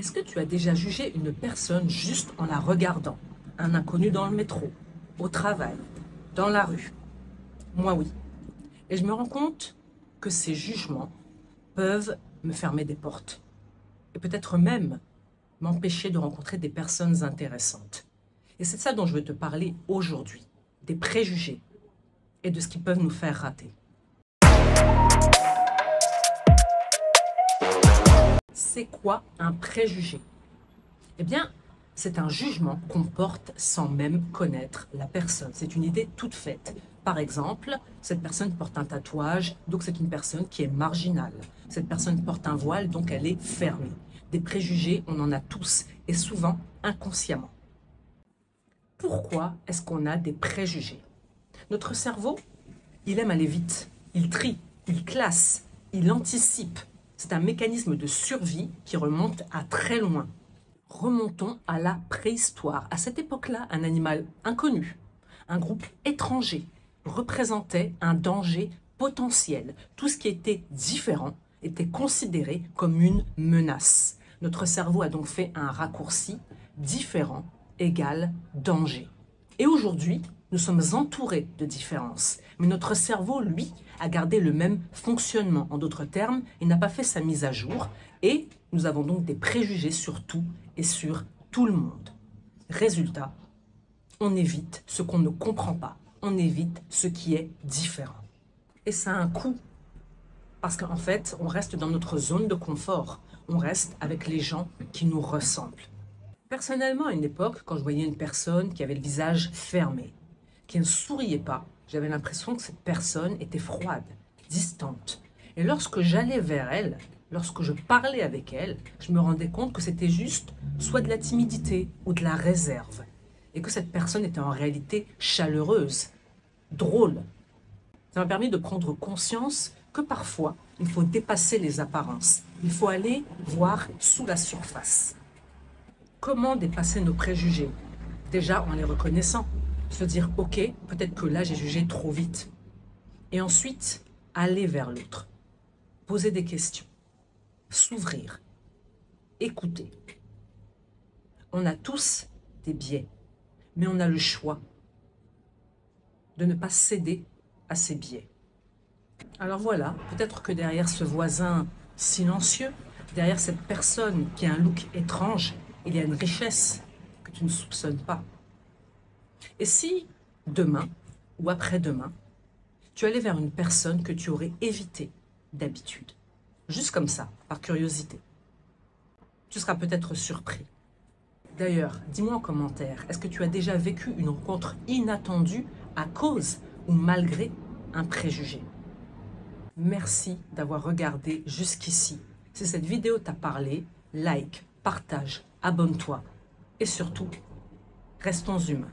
Est-ce que tu as déjà jugé une personne juste en la regardant? Un inconnu dans le métro, au travail, dans la rue? Moi, oui. Et je me rends compte que ces jugements peuvent me fermer des portes. Et peut-être même m'empêcher de rencontrer des personnes intéressantes. Et c'est de ça dont je veux te parler aujourd'hui. Des préjugés et de ce qui peuvent nous faire rater. C'est quoi un préjugé? Eh bien, c'est un jugement qu'on porte sans même connaître la personne. C'est une idée toute faite. Par exemple, cette personne porte un tatouage, donc c'est une personne qui est marginale. Cette personne porte un voile, donc elle est fermée. Des préjugés, on en a tous, et souvent inconsciemment. Pourquoi est-ce qu'on a des préjugés? Notre cerveau, il aime aller vite. Il trie, il classe, il anticipe. C'est un mécanisme de survie qui remonte à très loin. Remontons à la préhistoire. À cette époque-là, un animal inconnu, un groupe étranger, représentait un danger potentiel. Tout ce qui était différent était considéré comme une menace. Notre cerveau a donc fait un raccourci: différent égale danger. Et aujourd'hui, nous sommes entourés de différences. Mais notre cerveau, lui, a gardé le même fonctionnement. En d'autres termes, il n'a pas fait sa mise à jour. Et nous avons donc des préjugés sur tout et sur tout le monde. Résultat, on évite ce qu'on ne comprend pas. On évite ce qui est différent. Et ça a un coût. Parce qu'en fait, on reste dans notre zone de confort. On reste avec les gens qui nous ressemblent. Personnellement, à une époque, quand je voyais une personne qui avait le visage fermé, qui ne souriait pas, j'avais l'impression que cette personne était froide, distante. Et lorsque j'allais vers elle, lorsque je parlais avec elle, je me rendais compte que c'était juste soit de la timidité ou de la réserve. Et que cette personne était en réalité chaleureuse, drôle. Ça m'a permis de prendre conscience que parfois, il faut dépasser les apparences. Il faut aller voir sous la surface. Comment dépasser nos préjugés? Déjà en les reconnaissant. Se dire, ok, peut-être que là j'ai jugé trop vite. Et ensuite, aller vers l'autre. Poser des questions. S'ouvrir. Écouter. On a tous des biais, mais on a le choix de ne pas céder à ces biais. Alors voilà, peut-être que derrière ce voisin silencieux, derrière cette personne qui a un look étrange, il y a une richesse que tu ne soupçonnes pas. Et si demain ou après-demain, tu allais vers une personne que tu aurais évitée d'habitude, juste comme ça, par curiosité, tu seras peut-être surpris. D'ailleurs, dis-moi en commentaire, est-ce que tu as déjà vécu une rencontre inattendue à cause ou malgré un préjugé? Merci d'avoir regardé jusqu'ici. Si cette vidéo t'a parlé, like, partage, abonne-toi et surtout, restons humains.